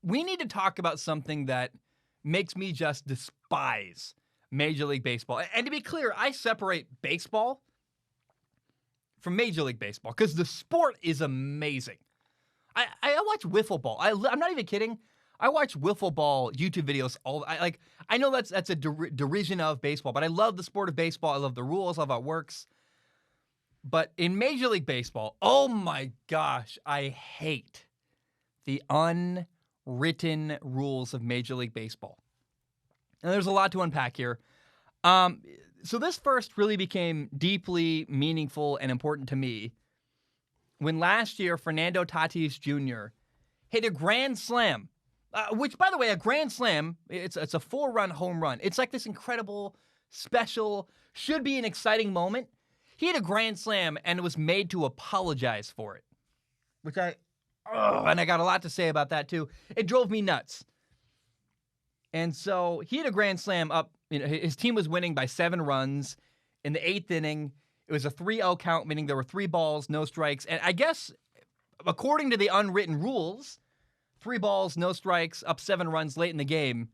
we need to talk about something that makes me just despise Major League Baseball. And to be clear, I separate baseball from Major League Baseball because the sport is amazing. I watch wiffle ball. I'm not even kidding. I watch wiffle ball YouTube videos I know that's a derision of baseball, but I love the sport of baseball. I love the rules. I love how it works. But in Major League Baseball, oh my gosh, I hate the unwritten rules of Major League Baseball. And there's a lot to unpack here. So this first really became deeply meaningful and important to me when last year Fernando Tatis Jr. hit a grand slam, which, by the way, a grand slam, it's a 4-run home run. It's like this incredible, special, should be an exciting moment. He hit a grand slam and was made to apologize for it, which and I got a lot to say about that too. It drove me nuts. And so he hit a grand slam up. His team was winning by 7 runs in the 8th inning. It was a 3-0 count, meaning there were 3 balls, no strikes. And I guess, according to the unwritten rules, 3 balls, no strikes, up 7 runs late in the game.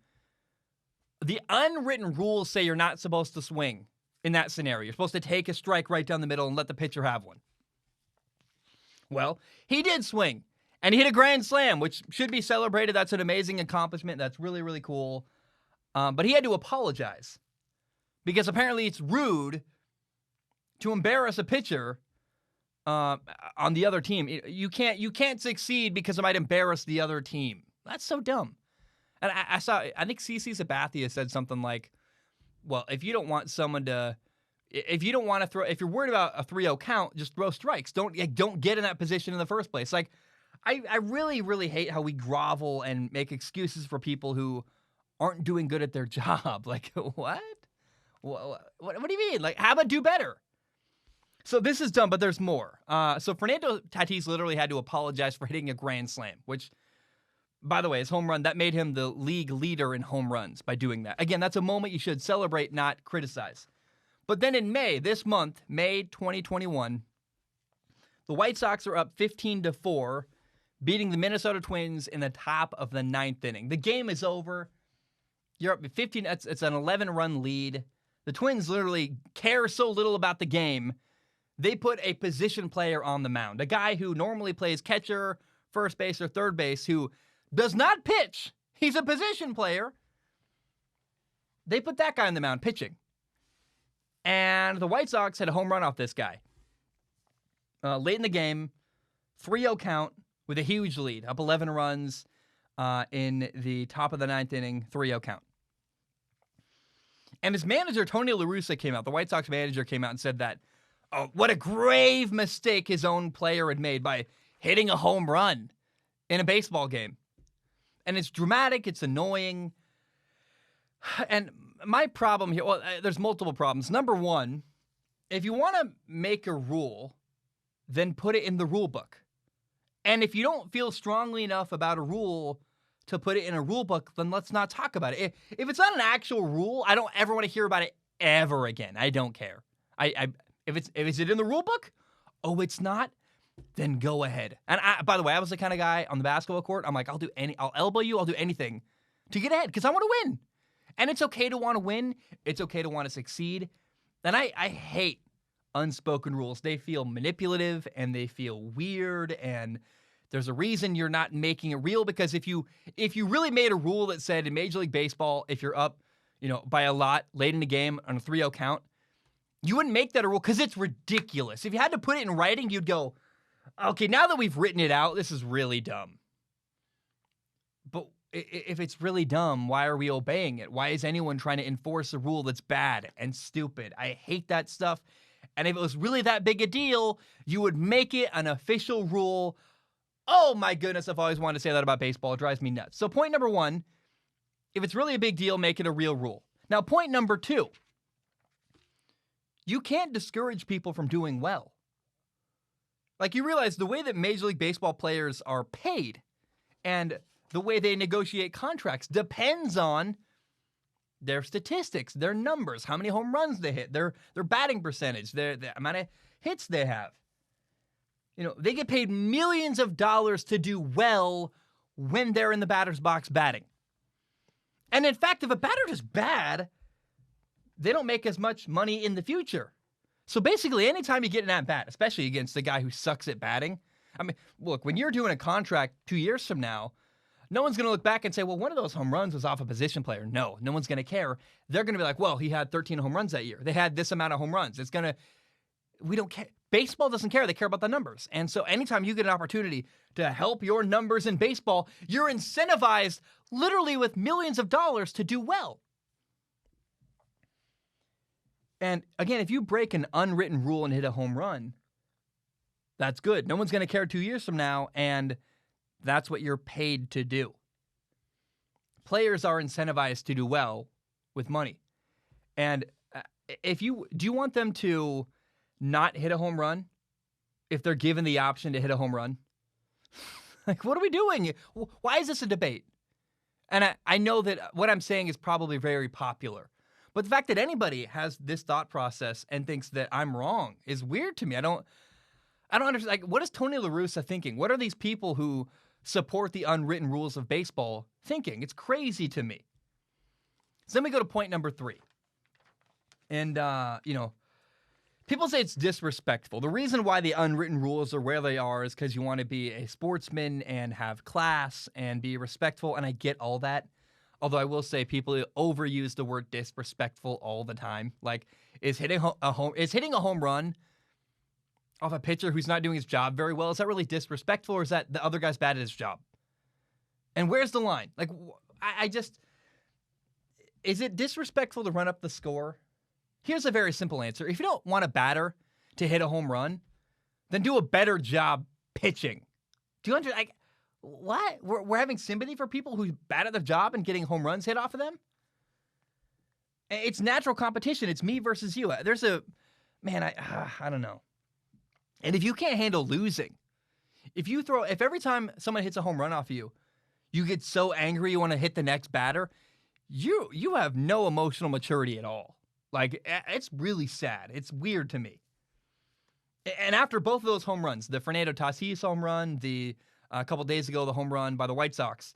The unwritten rules say you're not supposed to swing in that scenario. You're supposed to take a strike right down the middle and let the pitcher have one. Well, he did swing, and he hit a grand slam, which should be celebrated. That's an amazing accomplishment. That's really, really cool. But he had to apologize because apparently it's rude to embarrass a pitcher on the other team. You can't succeed because it might embarrass the other team. That's so dumb. And I think CC Sabathia said something like, well, if you don't want to throw, if you're worried about a 3-0 count, just throw strikes. Don't get in that position in the first place. Like, I really, really hate how we grovel and make excuses for people who aren't doing good at their job. Like, what? What do you mean? Like, how about do better? So this is dumb, but there's more. So Fernando Tatis literally had to apologize for hitting a grand slam, which, by the way, his home run, that made him the league leader in home runs by doing that. Again, that's a moment you should celebrate, not criticize. But then in May, this month, May 2021, the White Sox are up 15-4, beating the Minnesota Twins in the top of the 9th inning. The game is over. You're up 15. It's an 11-run lead. The Twins literally care so little about the game, they put a position player on the mound, a guy who normally plays catcher, first base, or third base, who does not pitch. He's a position player. They put that guy on the mound pitching. And the White Sox had a home run off this guy. Late in the game, 3-0 count with a huge lead, up 11 runs in the top of the 9th inning, 3-0 count. And his manager, Tony La Russa, came out. The White Sox manager came out and said that, oh, what a grave mistake his own player had made by hitting a home run in a baseball game. And it's dramatic, it's annoying. And my problem here, well, there's multiple problems. Number one, if you want to make a rule, then put it in the rule book. And if you don't feel strongly enough about a rule to put it in a rule book, then let's not talk about it. If it's not an actual rule, I don't ever want to hear about it ever again. I don't care. If it's in the rule book, oh, it's not, then go ahead. And by the way, I was the kind of guy on the basketball court. I'm like, I'll elbow you. I'll do anything to get ahead because I want to win. And it's okay to want to win. It's okay to want to succeed. And I hate unspoken rules. They feel manipulative and they feel weird. And there's a reason you're not making it real, because if you really made a rule that said in Major League Baseball, if you're up, by a lot late in the game on a 3-0 count, you wouldn't make that a rule because it's ridiculous. If you had to put it in writing, you'd go, okay, now that we've written it out, this is really dumb. But if it's really dumb, why are we obeying it? Why is anyone trying to enforce a rule that's bad and stupid? I hate that stuff. And if it was really that big a deal, you would make it an official rule. Oh my goodness, I've always wanted to say that about baseball. It drives me nuts. So point number one, if it's really a big deal, make it a real rule. Now, point number two, you can't discourage people from doing well. Like, you realize the way that Major League Baseball players are paid and the way they negotiate contracts depends on their statistics, their numbers, how many home runs they hit, their batting percentage, the amount of hits they have. They get paid millions of dollars to do well when they're in the batter's box batting. And in fact, if a batter is bad, they don't make as much money in the future. So basically, anytime you get an at-bat, especially against the guy who sucks at batting, I mean, look, when you're doing a contract 2 years from now, no one's going to look back and say, well, one of those home runs was off a position player. No one's going to care. They're going to be like, well, he had 13 home runs that year. They had this amount of home runs. We don't care. Baseball doesn't care. They care about the numbers. And so anytime you get an opportunity to help your numbers in baseball, you're incentivized literally with millions of dollars to do well. And again, if you break an unwritten rule and hit a home run, that's good. No one's going to care 2 years from now, and that's what you're paid to do. Players are incentivized to do well with money. And do you want them to not hit a home run if they're given the option to hit a home run? Like, what are we doing? Why is this a debate? And I know that what I'm saying is probably very popular. But the fact that anybody has this thought process and thinks that I'm wrong is weird to me. I don't understand. Like, what is Tony La Russa thinking? What are these people who support the unwritten rules of baseball thinking? It's crazy to me. So then we go to point number 3. And, people say it's disrespectful. The reason why the unwritten rules are where they are is because you want to be a sportsman and have class and be respectful, and I get all that. Although I will say people overuse the word disrespectful all the time. Like, is hitting a home run off a pitcher who's not doing his job very well, is that really disrespectful, or is that the other guy's bad at his job? And where's the line? Like, is it disrespectful to run up the score? Here's a very simple answer. If you don't want a batter to hit a home run, then do a better job pitching. Do you understand? Like, what? We're having sympathy for people who's bad at their job and getting home runs hit off of them? It's natural competition. It's me versus you. I don't know. And if you can't handle losing, if every time someone hits a home run off of you, you get so angry you want to hit the next batter, you have no emotional maturity at all. Like, it's really sad. It's weird to me. And after both of those home runs, the Fernando Tatis home run, a couple days ago, the home run by the White Sox,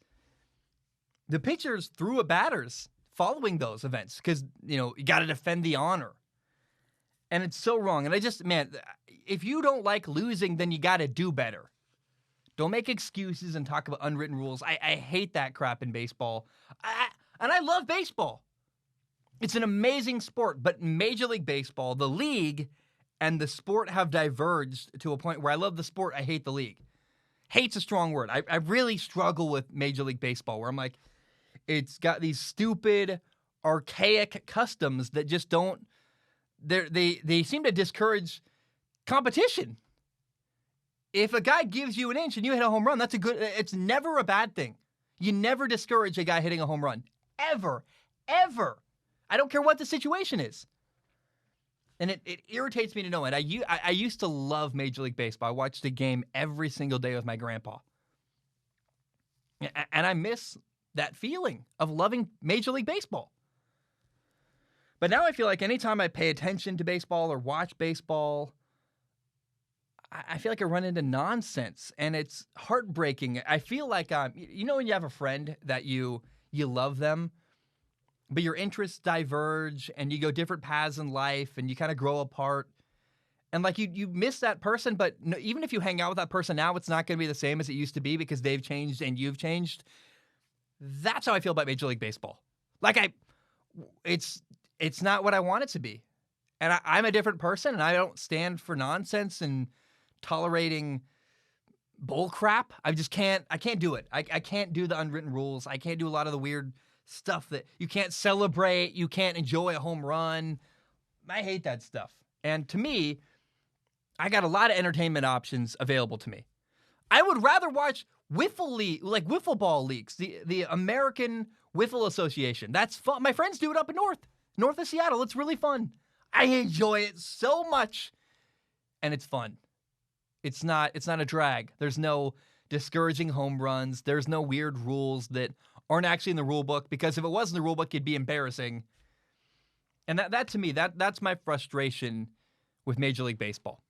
the pitchers threw at batters following those events because, you got to defend the honor. And it's so wrong. And if you don't like losing, then you got to do better. Don't make excuses and talk about unwritten rules. I hate that crap in baseball. And I love baseball. It's an amazing sport, but Major League Baseball, the league and the sport have diverged to a point where I love the sport, I hate the league. Hate's a strong word. I really struggle with Major League Baseball, where I'm like, it's got these stupid, archaic customs that just don't, they seem to discourage competition. If a guy gives you an inch and you hit a home run, it's never a bad thing. You never discourage a guy hitting a home run. Ever. Ever. I don't care what the situation is. And it irritates me to no end. I used to love Major League Baseball. I watched a game every single day with my grandpa. And I miss that feeling of loving Major League Baseball. But now I feel like anytime I pay attention to baseball or watch baseball, I feel like I run into nonsense. And it's heartbreaking. I feel like, when you have a friend that you love them, but your interests diverge and you go different paths in life and you kind of grow apart. And like you miss that person, but even if you hang out with that person now, it's not going to be the same as it used to be because they've changed and you've changed. That's how I feel about Major League Baseball. Like it's not what I want it to be. And I'm a different person and I don't stand for nonsense and tolerating bull crap. I can't do it. I can't do the unwritten rules. I can't do a lot of the weird stuff that you can't celebrate, you can't enjoy a home run. I hate that stuff. And to me, I got a lot of entertainment options available to me. I would rather watch wiffle ball leagues, the American Wiffle Association. That's fun. My friends do it up in north of Seattle. It's really fun. I enjoy it so much, and it's fun. It's not a drag. There's no discouraging home runs. There's no weird rules that aren't actually in the rule book, because if it was in the rule book, it'd be embarrassing. And that to me, that's my frustration with Major League Baseball.